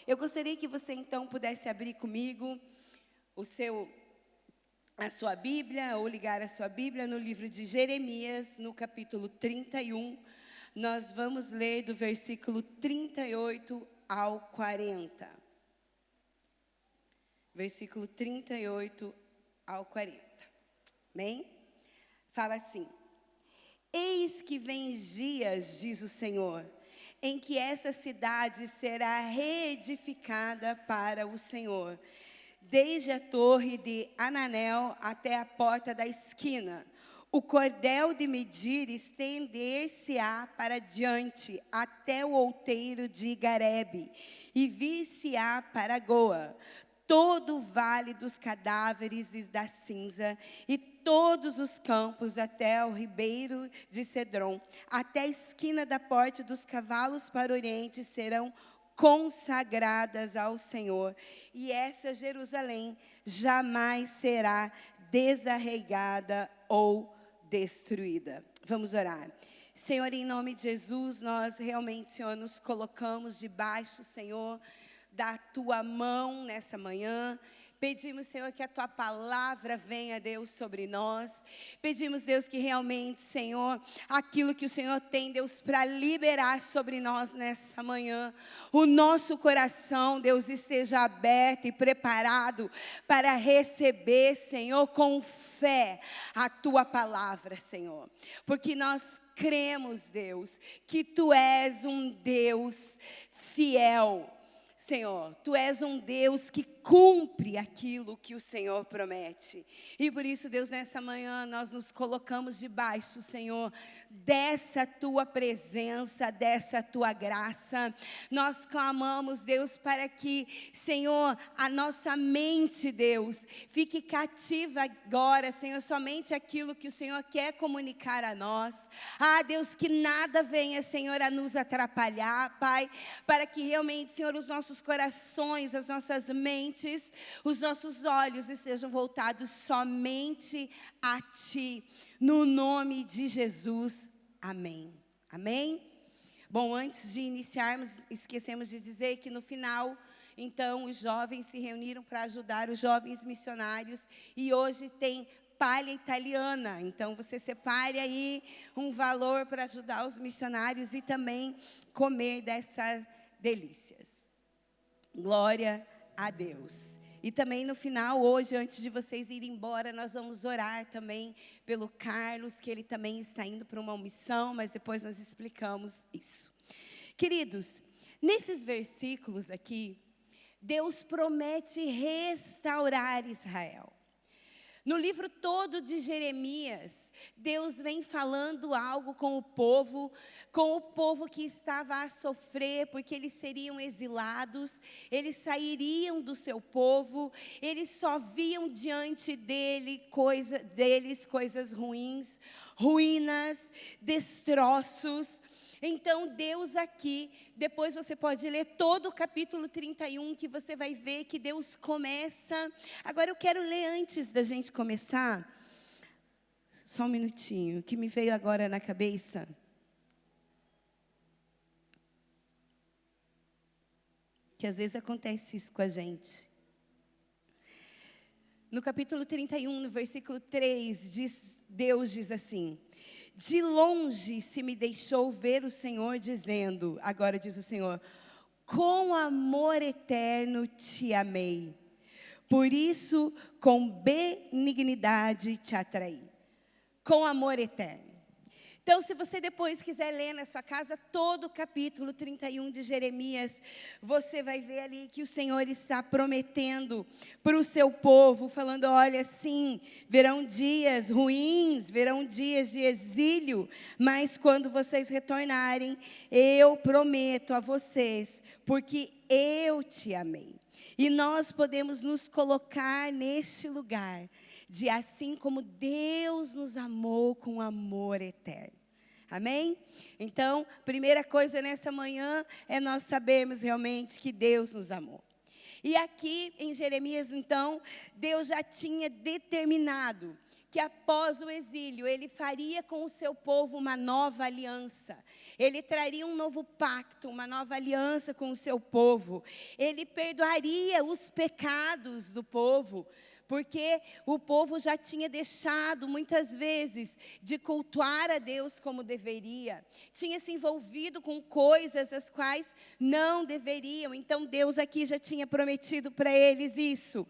Eu gostaria que você então pudesse abrir comigo a sua Bíblia, ou ligar a sua Bíblia no livro de Jeremias, no capítulo 31. Nós vamos ler do versículo 38 ao 40. Versículo 38 ao 40. Amém? Fala assim: Eis que vem dias, diz o Senhor, em que essa cidade será reedificada para o Senhor, desde a torre de Ananel até a porta da esquina. O cordel de medir estender-se-á para diante, até o outeiro de Garebe, e vir-se-á para Goa. Todo o vale dos cadáveres e da cinza, e todos os campos até o ribeiro de Cedron, até a esquina da porta dos cavalos para o oriente, serão consagradas ao Senhor. E essa Jerusalém jamais será desarraigada ou destruída. Vamos orar. Senhor, em nome de Jesus, nós realmente, Senhor, nos colocamos debaixo, Senhor, da Tua mão nessa manhã. Pedimos, Senhor, que a Tua palavra venha, Deus, sobre nós. Pedimos, Deus, que realmente, Senhor, aquilo que o Senhor tem, Deus, para liberar sobre nós nessa manhã, o nosso coração, Deus, esteja aberto e preparado para receber, Senhor, com fé, a Tua palavra, Senhor. Porque nós cremos, Deus, que Tu és um Deus fiel. Senhor, Tu és um Deus que cumpre aquilo que o Senhor promete. E por isso, Deus, nessa manhã nós nos colocamos debaixo, Senhor, dessa Tua presença, dessa Tua graça. Nós clamamos, Deus, para que, Senhor, a nossa mente, Deus, fique cativa agora, Senhor, somente aquilo que o Senhor quer comunicar a nós. Ah, Deus, que nada venha, Senhor, a nos atrapalhar, Pai, para que realmente, Senhor, os nossos corações, as nossas mentes, os nossos olhos estejam voltados somente a Ti, no nome de Jesus, amém. Amém? Bom, antes de iniciarmos, esquecemos de dizer que no final, então, os jovens se reuniram para ajudar os jovens missionários, e hoje tem palha italiana. Então, você separe aí um valor para ajudar os missionários e também comer dessas delícias. Glória a Deus. E também no final, hoje, antes de vocês irem embora, nós vamos orar também pelo Carlos, que ele também está indo para uma missão, mas depois nós explicamos isso. Queridos, nesses versículos aqui, Deus promete restaurar Israel. No livro todo de Jeremias, Deus vem falando algo com o povo que estava a sofrer, porque eles seriam exilados, eles sairiam do seu povo, eles só viam diante deles coisas ruins, ruínas, destroços. Então, Deus aqui, depois você pode ler todo o capítulo 31, que você vai ver que Deus começa. Agora, eu quero ler antes da gente começar, só um minutinho, que me veio agora na cabeça. Que às vezes acontece isso com a gente. No capítulo 31, no versículo 3, Deus diz assim: de longe se me deixou ver o Senhor dizendo, agora diz o Senhor, com amor eterno te amei, por isso com benignidade te atraí. Com amor eterno. Então, se você depois quiser ler na sua casa todo o capítulo 31 de Jeremias, você vai ver ali que o Senhor está prometendo para o seu povo, falando, olha, sim, virão dias ruins, virão dias de exílio, mas quando vocês retornarem, eu prometo a vocês, porque eu te amei. E nós podemos nos colocar neste lugar, de assim como Deus nos amou com amor eterno. Amém? Então, primeira coisa nessa manhã é nós sabermos realmente que Deus nos amou. E aqui em Jeremias, então, Deus já tinha determinado que após o exílio, ele faria com o seu povo uma nova aliança. Ele traria um novo pacto, uma nova aliança com o seu povo. Ele perdoaria os pecados do povo, porque o povo já tinha deixado, muitas vezes, de cultuar a Deus como deveria. Tinha se envolvido com coisas as quais não deveriam. Então, Deus aqui já tinha prometido para eles isso.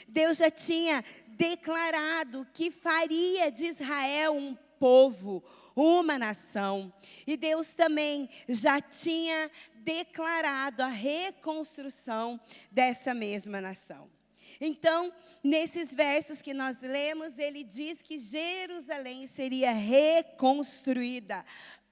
Deus já tinha declarado que faria de Israel um povo, uma nação. E Deus também já tinha declarado a reconstrução dessa mesma nação. Então, nesses versos que nós lemos, ele diz que Jerusalém seria reconstruída,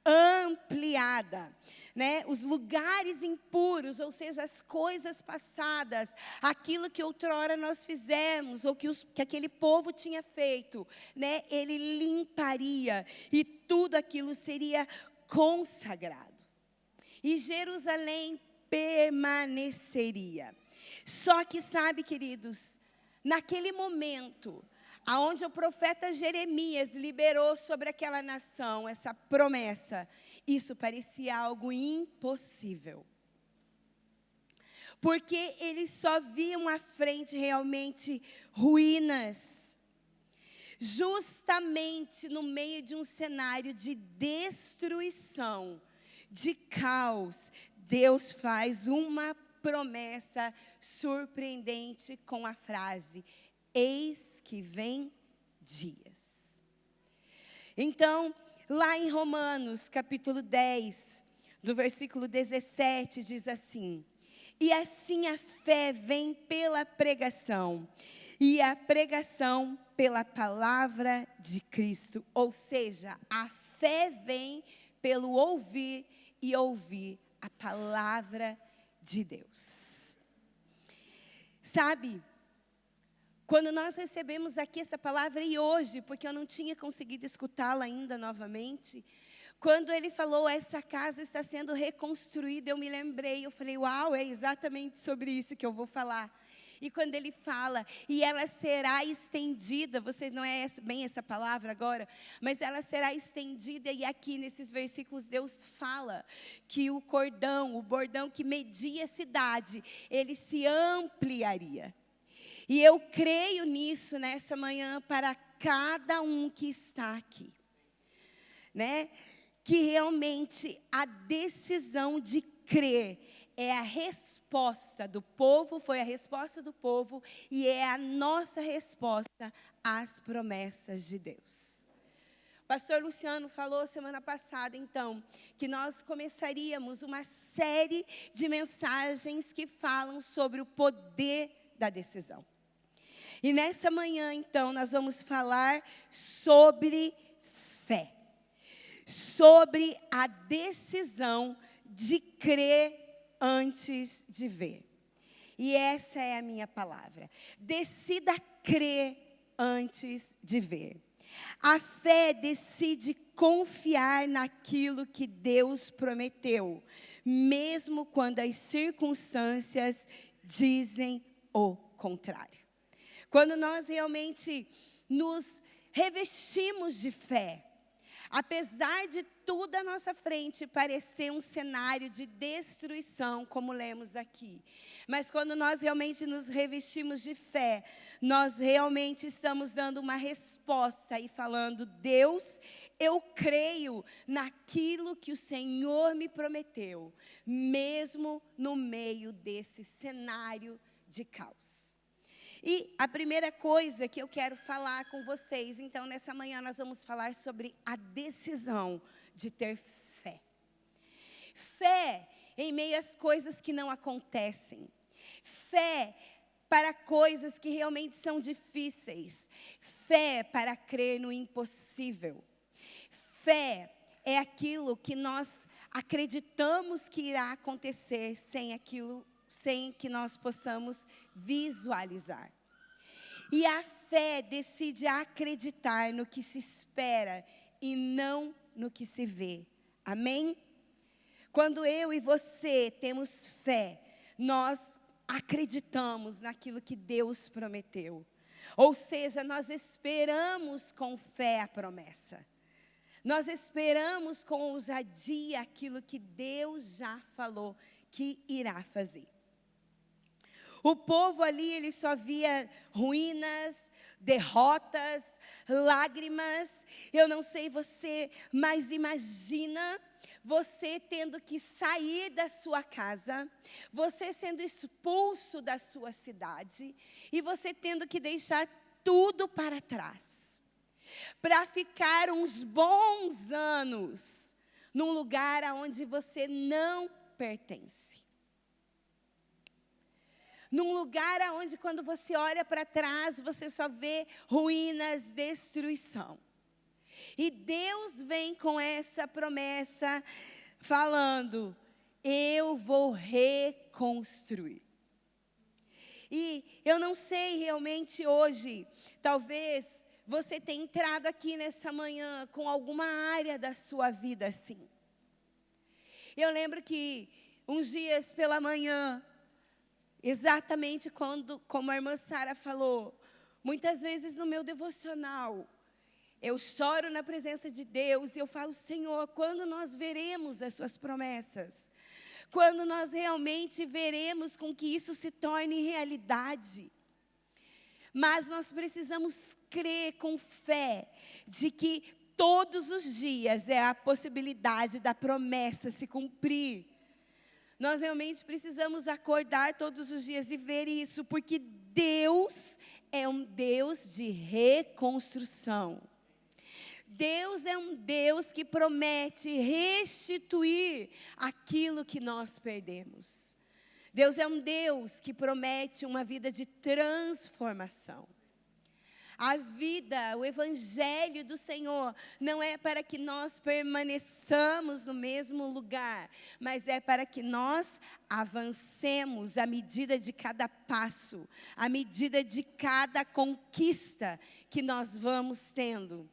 ampliada, né? Os lugares impuros, ou seja, as coisas passadas, aquilo que outrora nós fizemos, ou que aquele povo tinha feito, né? Ele limparia e tudo aquilo seria consagrado. E Jerusalém permaneceria. Só que sabe, queridos, naquele momento, aonde o profeta Jeremias liberou sobre aquela nação essa promessa, isso parecia algo impossível. Porque eles só viam à frente realmente ruínas. Justamente no meio de um cenário de destruição, de caos, Deus faz uma promessa surpreendente com a frase: eis que vem dias. Então, lá em Romanos, capítulo 10, do versículo 17, diz assim: e assim a fé vem pela pregação, e a pregação pela palavra de Cristo. Ou seja, a fé vem pelo ouvir e ouvir a palavra de Deus. Sabe, quando nós recebemos aqui essa palavra, e hoje, porque eu não tinha conseguido escutá-la ainda novamente, quando ele falou, essa casa está sendo reconstruída, eu me lembrei, eu falei, uau, é exatamente sobre isso que eu vou falar. E quando ele fala, e ela será estendida, vocês não é bem essa palavra agora, mas ela será estendida, e aqui nesses versículos Deus fala que o cordão, o bordão que media a cidade, ele se ampliaria. E eu creio nisso nessa manhã para cada um que está aqui, né? Que realmente a decisão de crer é a resposta do povo, foi a resposta do povo, e é a nossa resposta às promessas de Deus. O pastor Luciano falou semana passada, então, que nós começaríamos uma série de mensagens que falam sobre o poder da decisão. E nessa manhã, então, nós vamos falar sobre fé. Sobre a decisão de crer antes de ver. E essa é a minha palavra. Decida crer antes de ver. A fé decide confiar naquilo que Deus prometeu, mesmo quando as circunstâncias dizem o contrário. Quando nós realmente nos revestimos de fé, apesar de tudo à nossa frente parecer um cenário de destruição, como lemos aqui, mas quando nós realmente nos revestimos de fé, nós realmente estamos dando uma resposta e falando: Deus, eu creio naquilo que o Senhor me prometeu, mesmo no meio desse cenário de caos. E a primeira coisa que eu quero falar com vocês, então, nessa manhã, nós vamos falar sobre a decisão de ter fé. Fé em meio às coisas que não acontecem. Fé para coisas que realmente são difíceis. Fé para crer no impossível. Fé é aquilo que nós acreditamos que irá acontecer sem que nós possamos visualizar. E a fé decide acreditar no que se espera e não no que se vê. Amém? Quando eu e você temos fé, nós acreditamos naquilo que Deus prometeu. Ou seja, nós esperamos com fé a promessa. Nós esperamos com ousadia aquilo que Deus já falou que irá fazer. O povo ali, ele só via ruínas, derrotas, lágrimas. Eu não sei você, mas imagina você tendo que sair da sua casa, você sendo expulso da sua cidade, e você tendo que deixar tudo para trás, para ficar uns bons anos num lugar aonde você não pertence. Num lugar onde, quando você olha para trás, você só vê ruínas, destruição. E Deus vem com essa promessa, falando: eu vou reconstruir. E eu não sei realmente hoje, talvez você tenha entrado aqui nessa manhã com alguma área da sua vida assim. Eu lembro que uns dias pela manhã, exatamente como a irmã Sara falou, muitas vezes no meu devocional, eu choro na presença de Deus e eu falo: Senhor, quando nós veremos as suas promessas? Quando nós realmente veremos com que isso se torne realidade? Mas nós precisamos crer com fé de que todos os dias é a possibilidade da promessa se cumprir. Nós realmente precisamos acordar todos os dias e ver isso, porque Deus é um Deus de reconstrução. Deus é um Deus que promete restituir aquilo que nós perdemos. Deus é um Deus que promete uma vida de transformação. A vida, o evangelho do Senhor, não é para que nós permaneçamos no mesmo lugar, mas é para que nós avancemos à medida de cada passo, à medida de cada conquista que nós vamos tendo.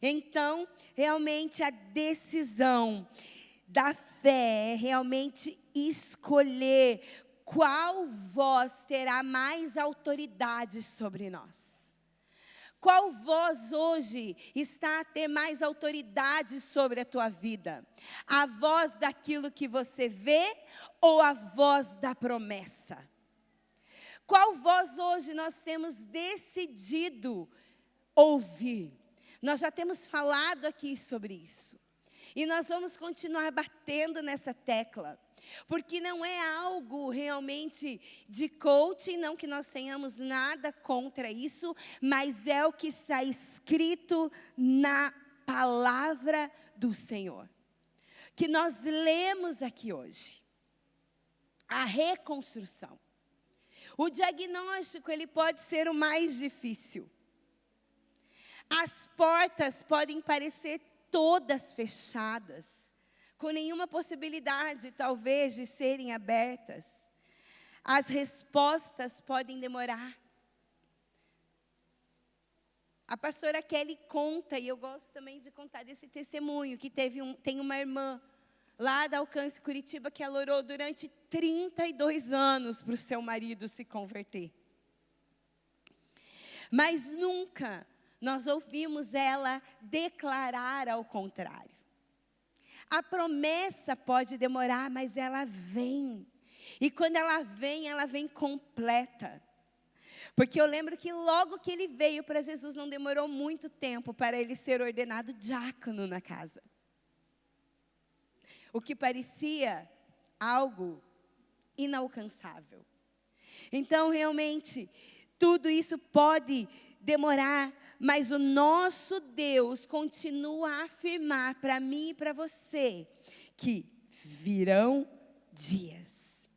Então, realmente a decisão da fé é realmente escolher qual voz terá mais autoridade sobre nós. Qual voz hoje está a ter mais autoridade sobre a tua vida? A voz daquilo que você vê ou a voz da promessa? Qual voz hoje nós temos decidido ouvir? Nós já temos falado aqui sobre isso. E nós vamos continuar batendo nessa tecla. Porque não é algo realmente de coaching, não que nós tenhamos nada contra isso, mas é o que está escrito na palavra do Senhor, que nós lemos aqui hoje. A reconstrução. O diagnóstico, ele pode ser o mais difícil. As portas podem parecer todas fechadas, com nenhuma possibilidade, talvez, de serem abertas. As respostas podem demorar. A pastora Kelly conta, e eu gosto também de contar desse testemunho, que tem uma irmã lá da Alcance Curitiba, que ela orou durante 32 anos para o seu marido se converter. Mas nunca nós ouvimos ela declarar ao contrário. A promessa pode demorar, mas ela vem. E quando ela vem completa. Porque eu lembro que logo que ele veio para Jesus, não demorou muito tempo para ele ser ordenado diácono na casa. O que parecia algo inalcançável. Então, realmente, tudo isso pode demorar, mas o nosso Deus continua a afirmar para mim e para você que virão dias.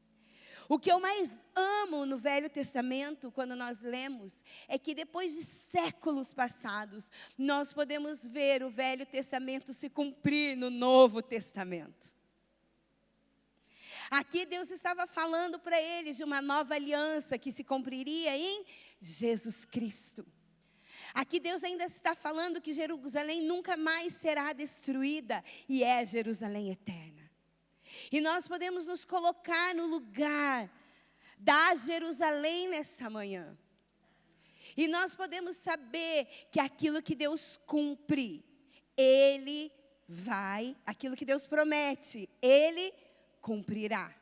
O que eu mais amo no Velho Testamento, quando nós lemos, é que depois de séculos passados, nós podemos ver o Velho Testamento se cumprir no Novo Testamento. Aqui Deus estava falando para eles de uma nova aliança que se cumpriria em Jesus Cristo. Aqui Deus ainda está falando que Jerusalém nunca mais será destruída e é Jerusalém eterna. E nós podemos nos colocar no lugar da Jerusalém nessa manhã. E nós podemos saber que aquilo que Deus cumpre, Ele vai, aquilo que Deus promete, Ele cumprirá.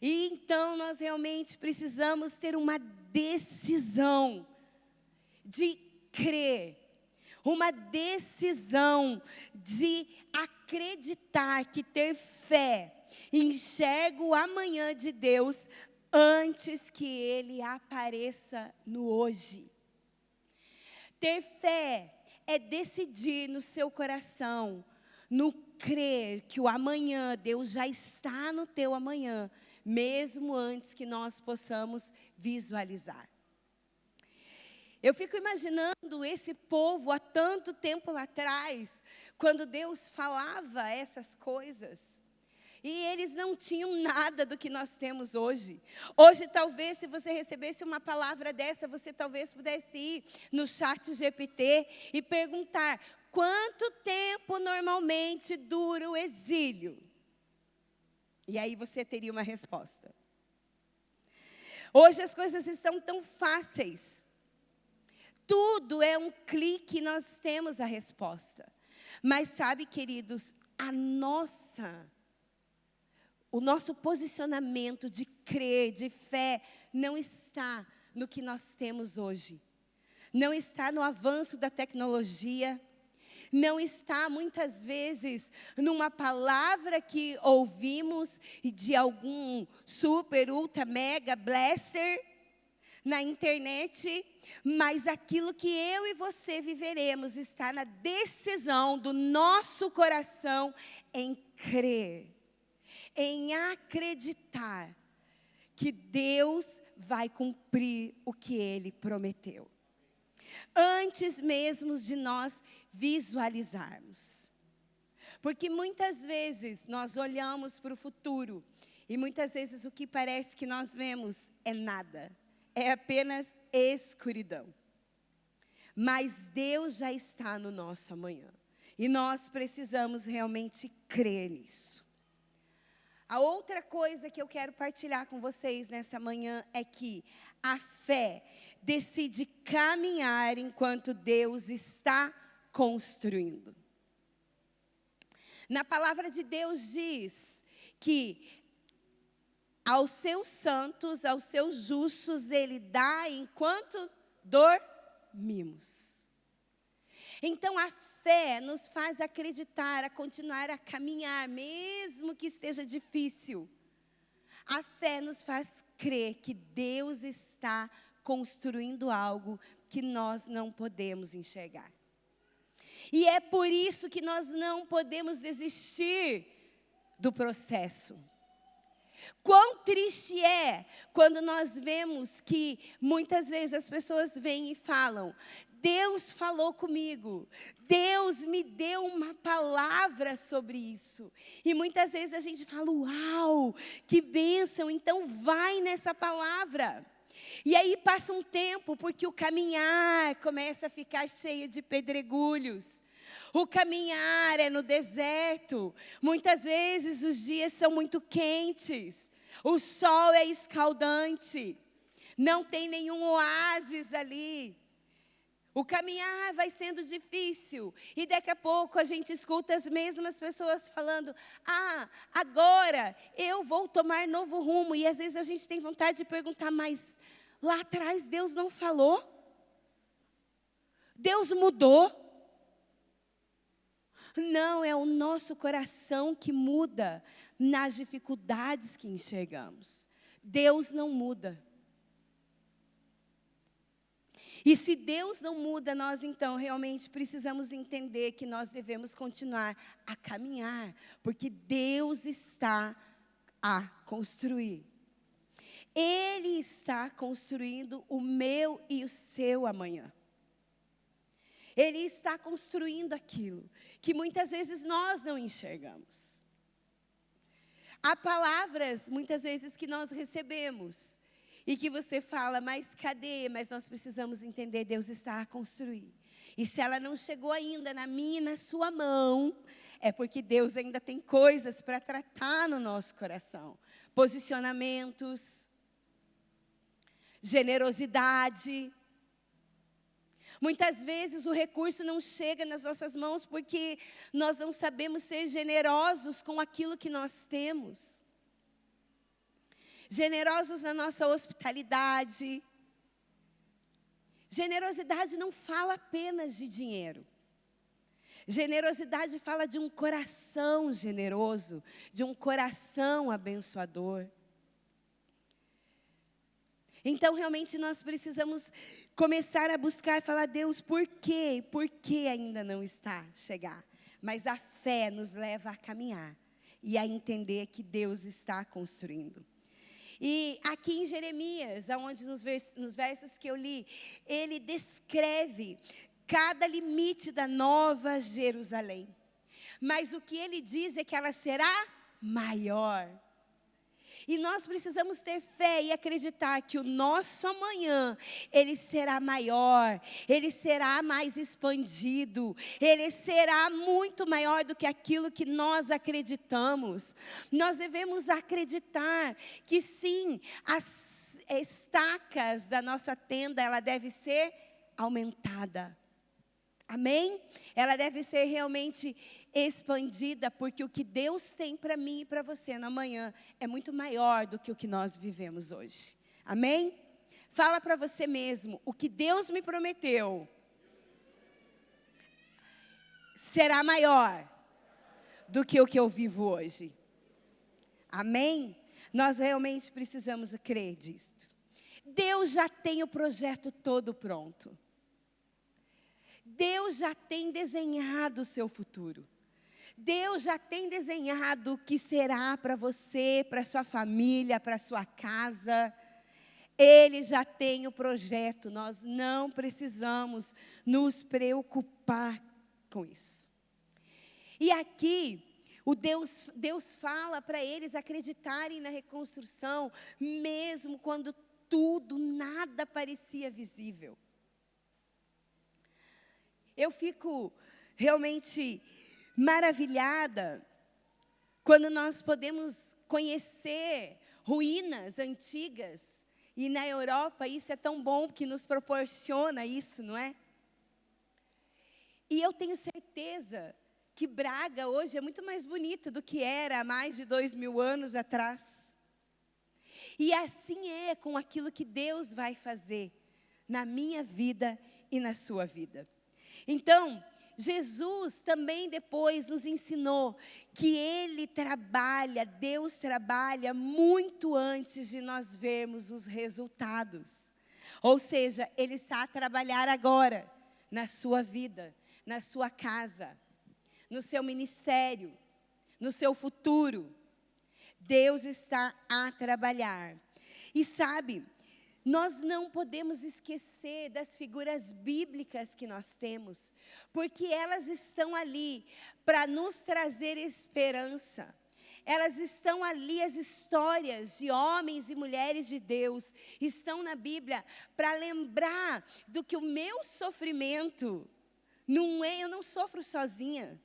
E então nós realmente precisamos ter uma decisão de crer, uma decisão de acreditar, que ter fé, enxerga o amanhã de Deus antes que Ele apareça no hoje. Ter fé é decidir no seu coração, no crer que o amanhã, Deus já está no teu amanhã, mesmo antes que nós possamos visualizar. Eu fico imaginando esse povo há tanto tempo lá atrás, quando Deus falava essas coisas. E eles não tinham nada do que nós temos hoje. Hoje, talvez, se você recebesse uma palavra dessa, você talvez pudesse ir no chat GPT e perguntar: quanto tempo normalmente dura o exílio? E aí você teria uma resposta. Hoje as coisas estão tão fáceis. Tudo é um clique e nós temos a resposta. Mas sabe, queridos, o nosso posicionamento de crer, de fé, não está no que nós temos hoje. Não está no avanço da tecnologia. Não está, muitas vezes, numa palavra que ouvimos de algum super, ultra, mega, blaster na internet. Mas aquilo que eu e você viveremos está na decisão do nosso coração em crer, em acreditar que Deus vai cumprir o que Ele prometeu. Antes mesmo de nós visualizarmos. Porque muitas vezes nós olhamos para o futuro e muitas vezes o que parece que nós vemos é nada. É apenas escuridão. Mas Deus já está no nosso amanhã. E nós precisamos realmente crer nisso. A outra coisa que eu quero partilhar com vocês nessa manhã é que a fé decide caminhar enquanto Deus está construindo. Na palavra de Deus diz que aos seus santos, aos seus justos, Ele dá enquanto dormimos. Então a fé nos faz acreditar, a continuar a caminhar, mesmo que esteja difícil. A fé nos faz crer que Deus está construindo algo que nós não podemos enxergar. E é por isso que nós não podemos desistir do processo. Quão triste é quando nós vemos que muitas vezes as pessoas vêm e falam: Deus falou comigo, Deus me deu uma palavra sobre isso. E muitas vezes a gente fala: uau, que bênção, então vai nessa palavra. E aí passa um tempo, porque o caminhar começa a ficar cheio de pedregulhos. O caminhar é no deserto. Muitas vezes os dias são muito quentes. O sol é escaldante. Não tem nenhum oásis ali. O caminhar vai sendo difícil. E daqui a pouco a gente escuta as mesmas pessoas falando: ah, agora eu vou tomar novo rumo. E às vezes a gente tem vontade de perguntar: mas lá atrás Deus não falou? Deus mudou? Não, é o nosso coração que muda nas dificuldades que enxergamos. Deus não muda. E se Deus não muda, nós então realmente precisamos entender que nós devemos continuar a caminhar, porque Deus está a construir. Ele está construindo o meu e o seu amanhã. Ele está construindo aquilo que muitas vezes nós não enxergamos. Há palavras, muitas vezes, que nós recebemos e que você fala: mas cadê? Mas nós precisamos entender, Deus está a construir. E se ela não chegou ainda na minha e na sua mão, é porque Deus ainda tem coisas para tratar no nosso coração. Posicionamentos, generosidade. Muitas vezes o recurso não chega nas nossas mãos porque nós não sabemos ser generosos com aquilo que nós temos. Generosos na nossa hospitalidade. Generosidade não fala apenas de dinheiro. Generosidade fala de um coração generoso, de um coração abençoador. Então, realmente, nós precisamos começar a buscar e falar, Deus, por quê? Por que ainda não está a chegar? Mas a fé nos leva a caminhar e a entender que Deus está construindo. E aqui em Jeremias, onde nos versos que eu li, ele descreve cada limite da nova Jerusalém. Mas o que ele diz é que ela será maior. E nós precisamos ter fé e acreditar que o nosso amanhã, ele será maior, ele será mais expandido, ele será muito maior do que aquilo que nós acreditamos. Nós devemos acreditar que sim, as estacas da nossa tenda, ela deve ser aumentada. Amém? Ela deve ser realmente expandida, porque o que Deus tem para mim e para você no amanhã é muito maior do que o que nós vivemos hoje. Amém? Fala para você mesmo, o que Deus me prometeu será maior do que o que eu vivo hoje. Amém? Nós realmente precisamos crer disso. Deus já tem o projeto todo pronto. Deus já tem desenhado o seu futuro. Deus já tem desenhado o que será para você, para sua família, para sua casa. Ele já tem o projeto. Nós não precisamos nos preocupar com isso. E aqui, Deus fala para eles acreditarem na reconstrução, mesmo quando nada parecia visível. Eu fico realmente maravilhada quando nós podemos conhecer ruínas antigas. E na Europa isso é tão bom que nos proporciona isso, não é? E eu tenho certeza que Braga hoje é muito mais bonita do que era há mais de 2000 anos atrás. E assim é com aquilo que Deus vai fazer na minha vida e na sua vida. Então, Jesus também depois nos ensinou que Deus trabalha muito antes de nós vermos os resultados. Ou seja, Ele está a trabalhar agora na sua vida, na sua casa, no seu ministério, no seu futuro. Deus está a trabalhar. E sabe, nós não podemos esquecer das figuras bíblicas que nós temos, porque elas estão ali para nos trazer esperança. Elas estão ali, as histórias de homens e mulheres de Deus, estão na Bíblia para lembrar do que o meu sofrimento não é, eu não sofro sozinha.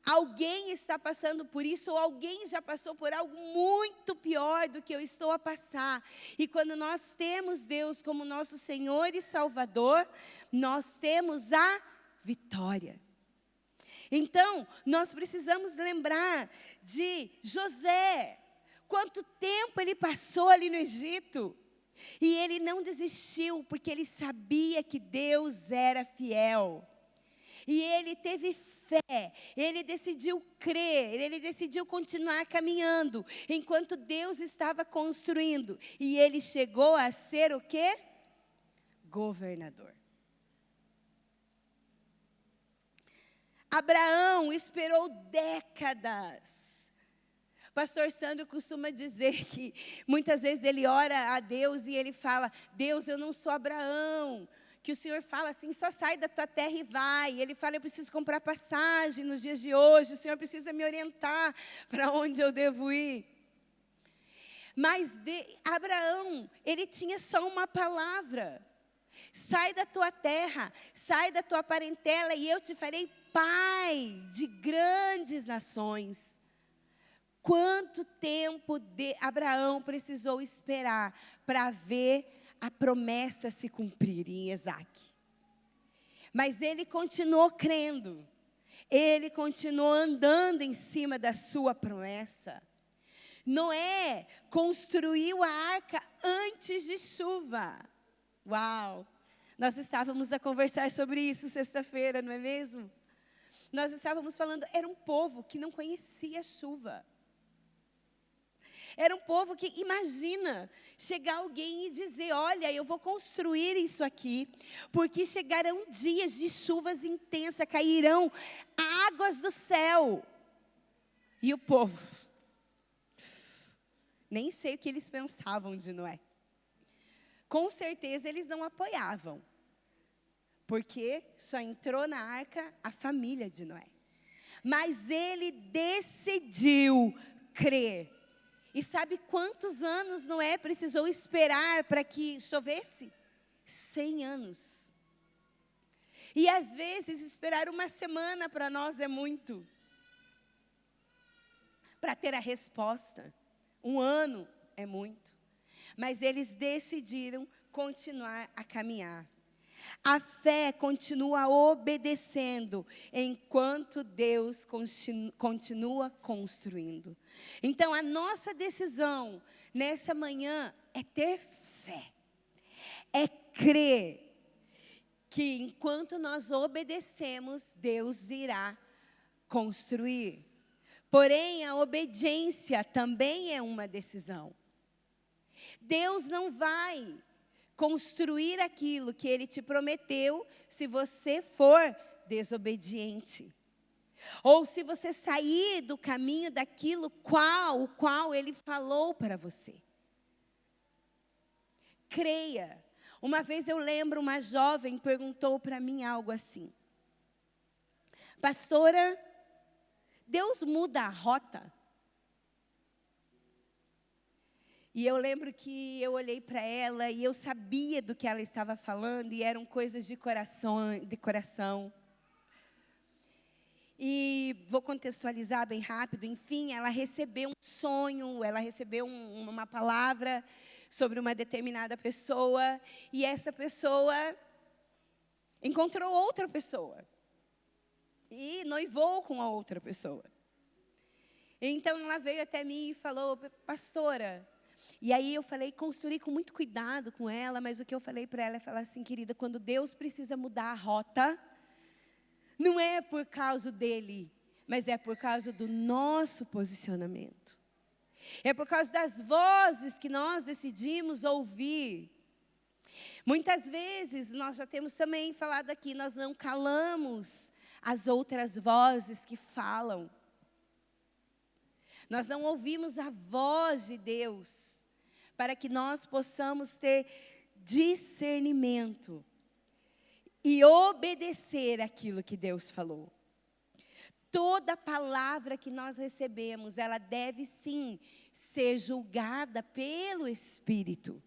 Alguém está passando por isso, ou alguém já passou por algo muito pior do que eu estou a passar. E quando nós temos Deus como nosso Senhor e Salvador, nós temos a vitória. Então, nós precisamos lembrar de José. Quanto tempo ele passou ali no Egito. E ele não desistiu, porque ele sabia que Deus era fiel. E ele teve fé, ele decidiu crer, ele decidiu continuar caminhando, enquanto Deus estava construindo. E ele chegou a ser o quê? Governador. Abraão esperou décadas. Pastor Sandro costuma dizer que muitas vezes ele ora a Deus e ele fala: Deus, eu não sou Abraão. Que o Senhor fala assim, só sai da tua terra e vai. Ele fala, eu preciso comprar passagem nos dias de hoje. O Senhor precisa me orientar para onde eu devo ir. Mas Abraão, ele tinha só uma palavra. Sai da tua terra, sai da tua parentela e eu te farei pai de grandes nações. Quanto tempo Abraão precisou esperar para ver a promessa se cumprir em Isaac? Mas ele continuou crendo. Ele continuou andando em cima da sua promessa. Noé construiu a arca antes de chuva. Uau! Nós estávamos a conversar sobre isso sexta-feira, não é mesmo? Nós estávamos falando, era um povo que não conhecia a chuva. Era um povo que, imagina, chegar alguém e dizer, olha, eu vou construir isso aqui, porque chegarão dias de chuvas intensas, cairão águas do céu. E o povo, nem sei o que eles pensavam de Noé. Com certeza eles não apoiavam, porque só entrou na arca a família de Noé. Mas ele decidiu crer. E sabe quantos anos Noé precisou esperar para que chovesse? 100 anos. E às vezes esperar uma semana para nós é muito. Para ter a resposta. 1 ano é muito. Mas eles decidiram continuar a caminhar. A fé continua obedecendo enquanto Deus continua construindo. Então, a nossa decisão nessa manhã é ter fé. É crer que enquanto nós obedecemos, Deus irá construir. Porém, a obediência também é uma decisão. Deus não vai construir aquilo que Ele te prometeu se você for desobediente. Ou se você sair do caminho daquilo o qual Ele falou para você. Creia. Uma vez eu lembro, uma jovem perguntou para mim algo assim. Pastora, Deus muda a rota? E eu lembro que eu olhei para ela e eu sabia do que ela estava falando, e eram coisas de coração. E vou contextualizar bem rápido. Enfim, ela recebeu um sonho, ela recebeu uma palavra sobre uma determinada pessoa, e essa pessoa encontrou outra pessoa e noivou com a outra pessoa. Então ela veio até mim e falou, pastora. E aí eu falei, construí com muito cuidado com ela, mas o que eu falei para ela é falar assim, querida, quando Deus precisa mudar a rota, não é por causa dele, mas é por causa do nosso posicionamento. É por causa das vozes que nós decidimos ouvir. Muitas vezes, nós já temos também falado aqui, nós não calamos as outras vozes que falam. Nós não ouvimos a voz de Deus, para que nós possamos ter discernimento e obedecer aquilo que Deus falou. Toda palavra que nós recebemos, ela deve sim ser julgada pelo Espírito.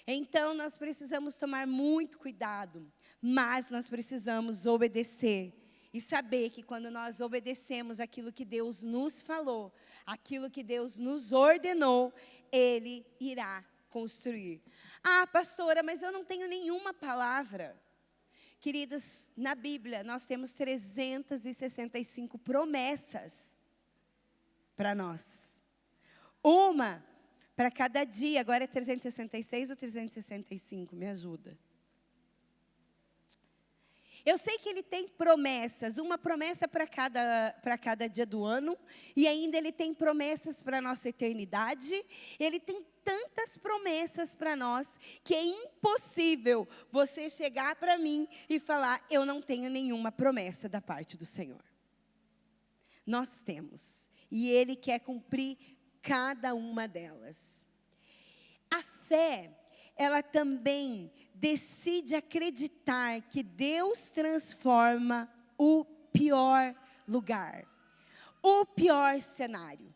Então, nós precisamos tomar muito cuidado, mas nós precisamos obedecer. E saber que quando nós obedecemos aquilo que Deus nos falou, aquilo que Deus nos ordenou, Ele irá construir. Ah, pastora, mas eu não tenho nenhuma palavra. Queridas, na Bíblia nós temos 365 promessas para nós. Uma para cada dia. Agora é 366 ou 365? Me ajuda. Eu sei que Ele tem promessas, uma promessa para cada dia do ano, e ainda Ele tem promessas para a nossa eternidade. Ele tem tantas promessas para nós, que é impossível você chegar para mim e falar, eu não tenho nenhuma promessa da parte do Senhor. Nós temos, e Ele quer cumprir cada uma delas. A fé, ela também decide acreditar que Deus transforma o pior lugar, o pior cenário.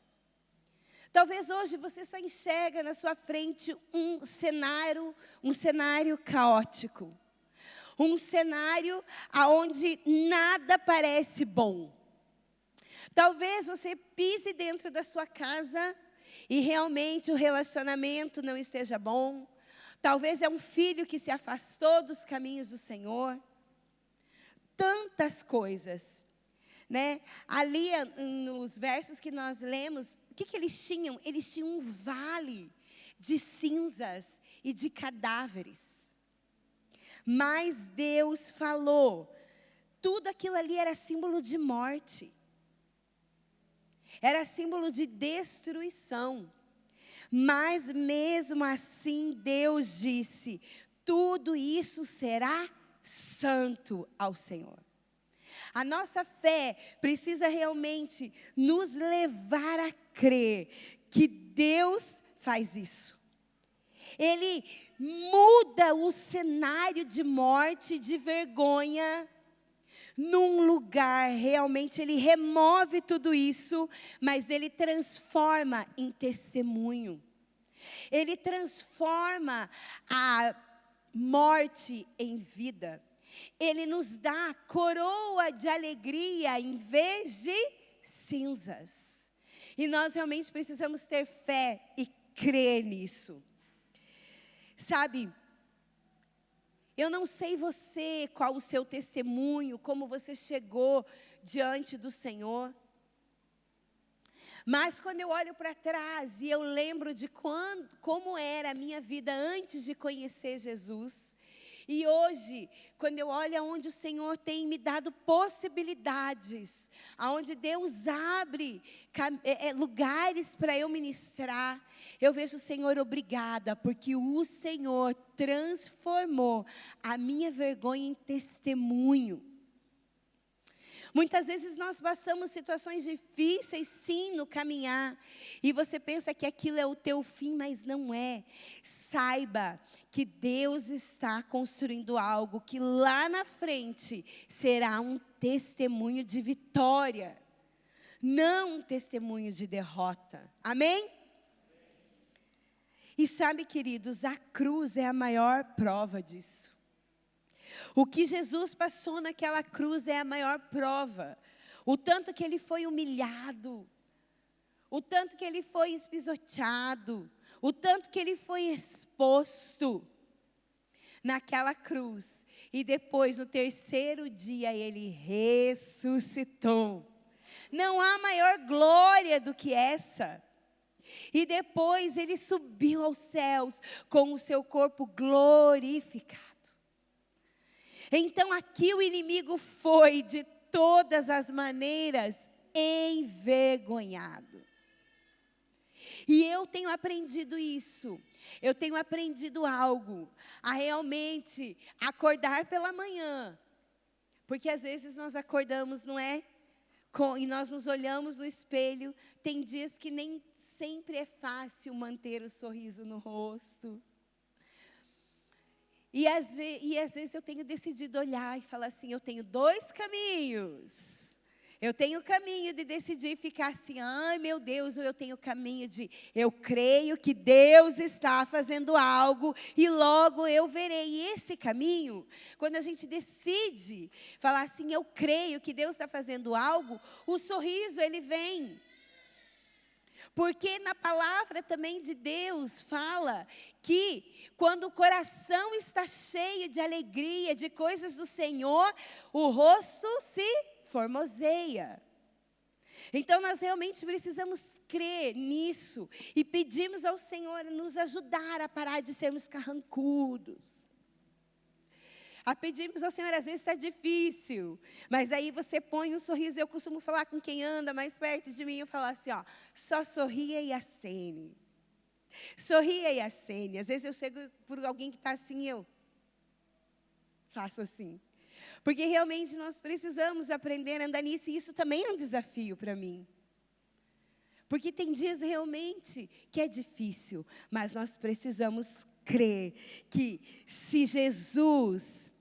Talvez hoje você só enxerga na sua frente um cenário caótico. Um cenário onde nada parece bom. Talvez você pise dentro da sua casa e realmente o relacionamento não esteja bom. Talvez é um filho que se afastou dos caminhos do Senhor. Tantas coisas, né? Ali nos versos que nós lemos, o que eles tinham? Eles tinham um vale de cinzas e de cadáveres. Mas Deus falou, tudo aquilo ali era símbolo de morte. Era símbolo de destruição. Mas mesmo assim Deus disse, tudo isso será santo ao Senhor. A nossa fé precisa realmente nos levar a crer que Deus faz isso. Ele muda o cenário de morte, de vergonha, num lugar, realmente Ele remove tudo isso, mas Ele transforma em testemunho. Ele transforma a morte em vida. Ele nos dá coroa de alegria em vez de cinzas. E nós realmente precisamos ter fé e crer nisso. Sabe, eu não sei você, qual o seu testemunho, como você chegou diante do Senhor. Mas quando eu olho para trás e eu lembro de como era a minha vida antes de conhecer Jesus. E hoje, quando eu olho aonde o Senhor tem me dado possibilidades, aonde Deus abre lugares para eu ministrar, eu vejo o Senhor, obrigada, porque o Senhor transformou a minha vergonha em testemunho. Muitas vezes nós passamos situações difíceis, sim, no caminhar. E você pensa que aquilo é o teu fim, mas não é. Saiba que Deus está construindo algo que lá na frente será um testemunho de vitória. Não um testemunho de derrota. Amém? E sabe, queridos, a cruz é a maior prova disso. O que Jesus passou naquela cruz é a maior prova. O tanto que Ele foi humilhado, o tanto que Ele foi espisoteado, o tanto que Ele foi exposto naquela cruz. E depois, no terceiro dia, Ele ressuscitou. Não há maior glória do que essa. E depois Ele subiu aos céus com o seu corpo glorificado. Então aqui o inimigo foi de todas as maneiras envergonhado. E eu tenho aprendido isso. Eu tenho aprendido algo. A realmente acordar pela manhã. Porque às vezes nós acordamos, não é? E nós nos olhamos no espelho. Tem dias que nem sempre é fácil manter o sorriso no rosto. E às vezes eu tenho decidido olhar e falar assim, eu tenho dois caminhos. Eu tenho o caminho de decidir ficar assim, ai meu Deus, ou eu tenho o caminho de, eu creio que Deus está fazendo algo e logo eu verei. E esse caminho, quando a gente decide falar assim, eu creio que Deus está fazendo algo, o sorriso ele vem. Porque na palavra também de Deus fala que quando o coração está cheio de alegria, de coisas do Senhor, o rosto se formoseia. Então nós realmente precisamos crer nisso e pedimos ao Senhor nos ajudar a parar de sermos carrancudos. A pedimos ao Senhor, às vezes está difícil, mas aí você põe um sorriso. Eu costumo falar com quem anda mais perto de mim, eu falo assim, ó, só sorria e acene. Sorria e acene. Às vezes eu chego por alguém que está assim, eu faço assim. Porque realmente nós precisamos aprender a andar nisso, e isso também é um desafio para mim. Porque tem dias realmente que é difícil, mas nós precisamos crer que se Jesus,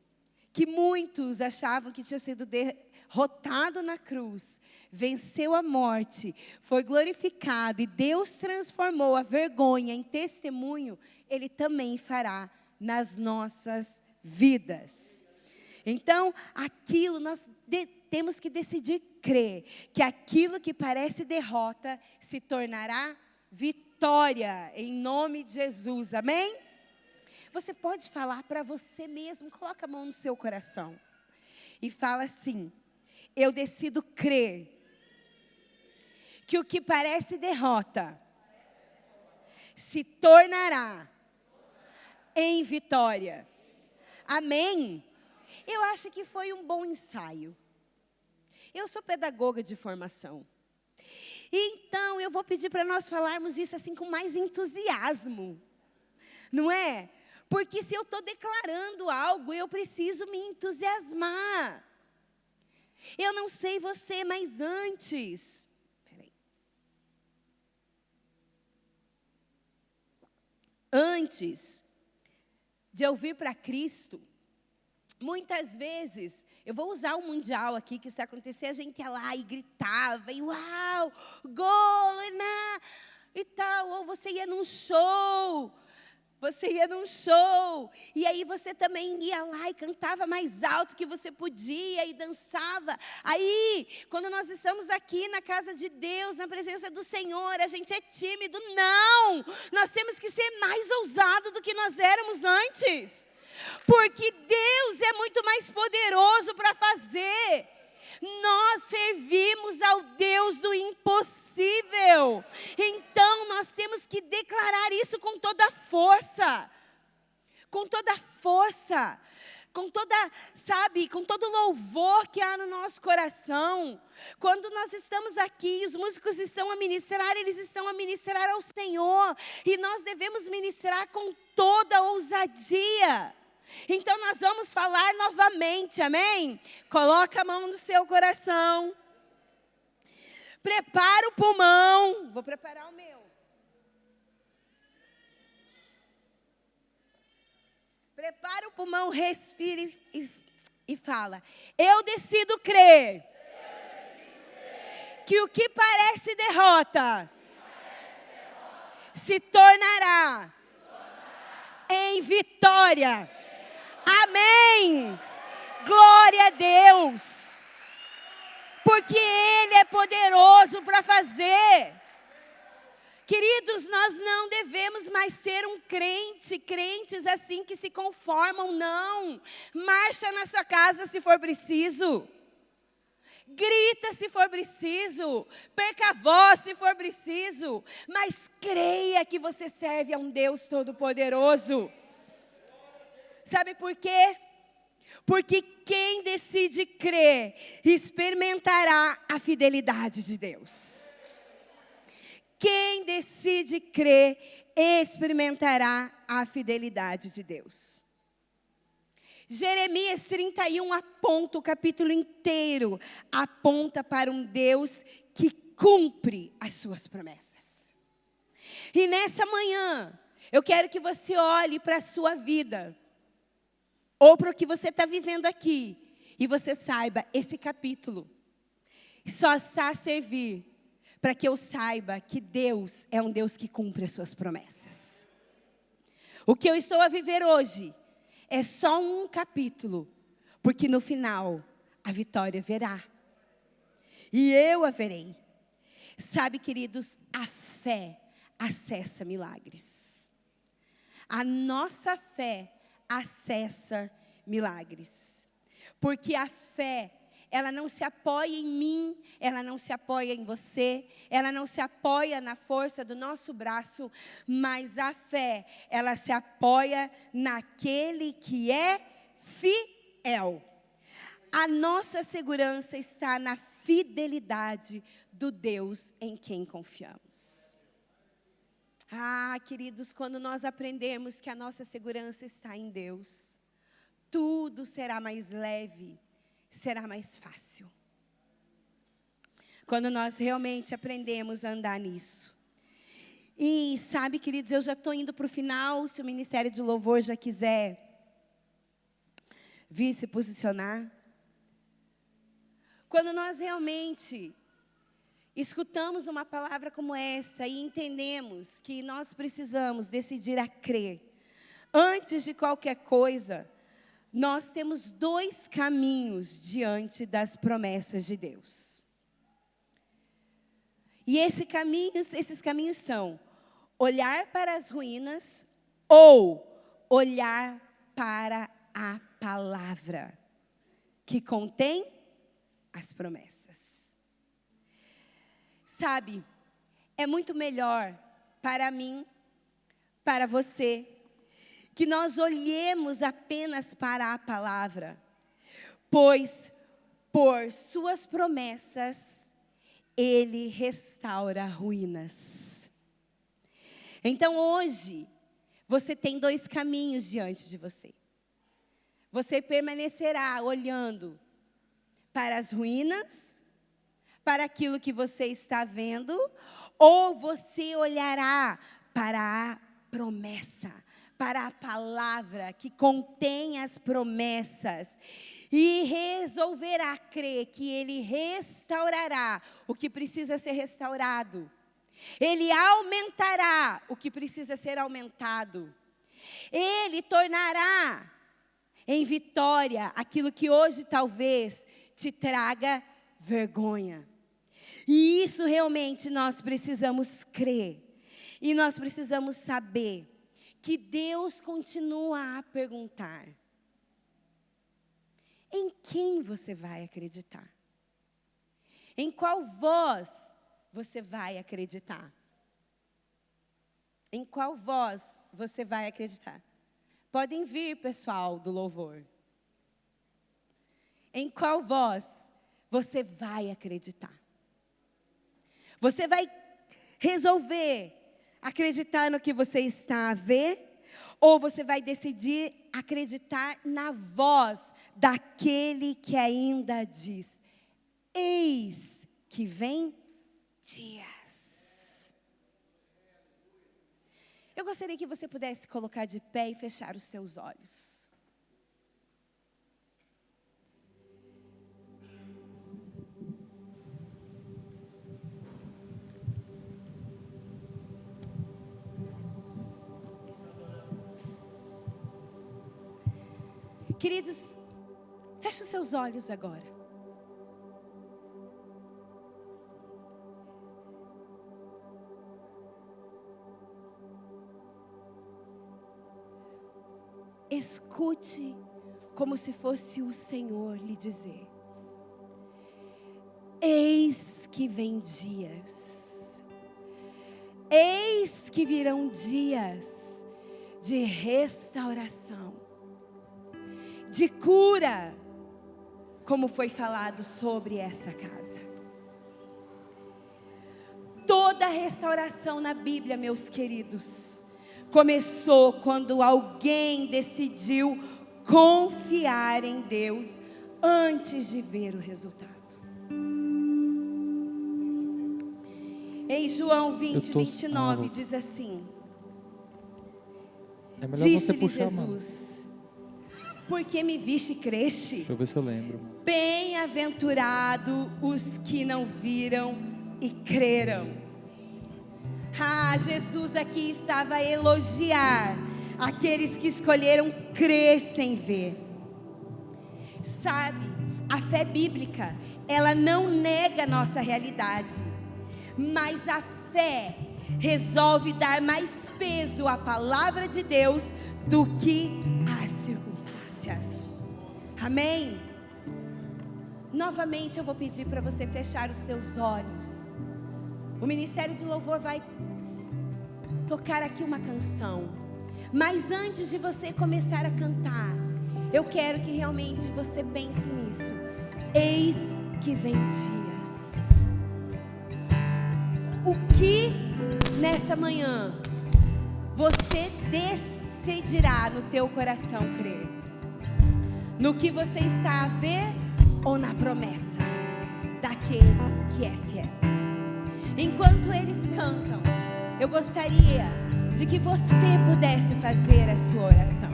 que muitos achavam que tinha sido derrotado na cruz, venceu a morte, foi glorificado e Deus transformou a vergonha em testemunho, Ele também fará nas nossas vidas. Então, aquilo nós temos que decidir crer, que aquilo que parece derrota se tornará vitória, em nome de Jesus, amém? Você pode falar para você mesmo, coloca a mão no seu coração. E fala assim: eu decido crer que o que parece derrota se tornará em vitória. Amém? Eu acho que foi um bom ensaio. Eu sou pedagoga de formação. Então, eu vou pedir para nós falarmos isso assim com mais entusiasmo. Não é? Porque se eu estou declarando algo, eu preciso me entusiasmar. Eu não sei você, mas antes. Antes de eu vir para Cristo, muitas vezes, eu vou usar o mundial aqui, que isso acontecia, a gente ia lá e gritava, e uau, gol, e tal, ou você ia num show, e aí você também ia lá e cantava mais alto que você podia e dançava. Aí, quando nós estamos aqui na casa de Deus, na presença do Senhor, a gente é tímido. Não! Nós temos que ser mais ousados do que nós éramos antes. Porque Deus é muito mais poderoso para fazer. Nós servimos ao Deus do impossível. Então nós temos que declarar isso com toda força. Com toda força. Com toda, sabe, com todo louvor que há no nosso coração. Quando nós estamos aqui, os músicos estão a ministrar, eles estão a ministrar ao Senhor. E nós devemos ministrar com toda ousadia. Então nós vamos falar novamente, amém? Coloca a mão no seu coração. Prepara o pulmão. Vou preparar o meu. Prepara o pulmão, respire e fala. Eu decido crer que o que parece derrota se tornará em vitória. Amém. Glória a Deus. Porque Ele é poderoso para fazer. Queridos, nós não devemos mais ser crentes assim que se conformam, não. Marcha na sua casa se for preciso. Grita se for preciso. Perca a voz se for preciso. Mas creia que você serve a um Deus todo-poderoso. Sabe por quê? Porque quem decide crer experimentará a fidelidade de Deus. Quem decide crer experimentará a fidelidade de Deus. Jeremias 31 aponta o capítulo inteiro, aponta para um Deus que cumpre as suas promessas. E nessa manhã, eu quero que você olhe para a sua vida, ou para o que você está vivendo aqui, e você saiba, esse capítulo só está a servir para que eu saiba que Deus é um Deus que cumpre as suas promessas. O que eu estou a viver hoje é só um capítulo, porque no final a vitória virá. E eu a verei. Sabe, queridos, a fé acessa milagres. A nossa fé acessa milagres. Porque a fé, ela não se apoia em mim, ela não se apoia em você, ela não se apoia na força do nosso braço, mas a fé, ela se apoia naquele que é fiel. A nossa segurança está na fidelidade do Deus em quem confiamos. Ah, queridos, quando nós aprendemos que a nossa segurança está em Deus, tudo será mais leve, será mais fácil. Quando nós realmente aprendemos a andar nisso. E sabe, queridos, eu já estou indo para o final, se o Ministério de Louvor já quiser vir se posicionar. Quando nós realmente escutamos uma palavra como essa e entendemos que nós precisamos decidir a crer, antes de qualquer coisa, nós temos dois caminhos diante das promessas de Deus. E esses caminhos são olhar para as ruínas ou olhar para a palavra que contém as promessas. Sabe, é muito melhor para mim, para você, que nós olhemos apenas para a palavra, pois por suas promessas Ele restaura ruínas. Então hoje, você tem 2 caminhos diante de você. Você permanecerá olhando para as ruínas, para aquilo que você está vendo, ou você olhará para a promessa, para a palavra que contém as promessas e resolverá crer que Ele restaurará o que precisa ser restaurado. Ele aumentará o que precisa ser aumentado. Ele tornará em vitória aquilo que hoje talvez te traga vergonha. E isso realmente nós precisamos crer. E nós precisamos saber que Deus continua a perguntar: em quem você vai acreditar? Em qual voz você vai acreditar? Em qual voz você vai acreditar? Podem vir, pessoal do louvor. Em qual voz você vai acreditar? Você vai resolver acreditar no que você está a ver, ou você vai decidir acreditar na voz daquele que ainda diz: eis que vem dias. Eu gostaria que você pudesse colocar de pé e fechar os seus olhos. Queridos, feche os seus olhos agora. Escute como se fosse o Senhor lhe dizer: eis que vem dias, eis que virão dias de restauração, de cura, como foi falado sobre essa casa. Toda restauração na Bíblia, meus queridos, começou quando alguém decidiu confiar em Deus antes de ver o resultado. Em João 20, 29 diz assim: é melhor você disse-lhe puxar, Jesus: porque me viste e creste? Deixa eu ver se eu lembro. Bem-aventurado os que não viram e creram. Jesus aqui estava a elogiar aqueles que escolheram crer sem ver. Sabe, a fé bíblica, ela não nega a nossa realidade, mas a fé resolve dar mais peso à palavra de Deus do que às circunstâncias. Amém? Novamente eu vou pedir para você fechar os seus olhos. O Ministério de Louvor vai tocar aqui uma canção. Mas antes de você começar a cantar, eu quero que realmente você pense nisso. Eis que vem dias. O que nessa manhã você decidirá no teu coração crer? No que você está a ver ou na promessa daquele que é fiel? Enquanto eles cantam, eu gostaria de que você pudesse fazer a sua oração.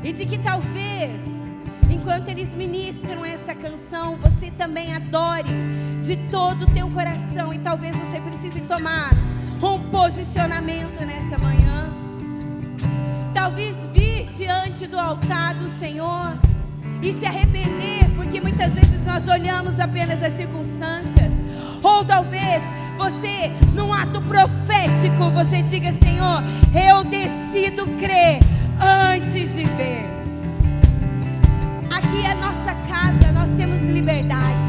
E de que talvez, enquanto eles ministram essa canção, você também adore de todo o teu coração. E talvez você precise tomar um posicionamento nessa manhã. Talvez vir diante do altar do Senhor e se arrepender, porque muitas vezes nós olhamos apenas as circunstâncias. Ou talvez você, num ato profético, você diga: Senhor, eu decido crer antes de ver. Aqui é a nossa casa, nós temos liberdade.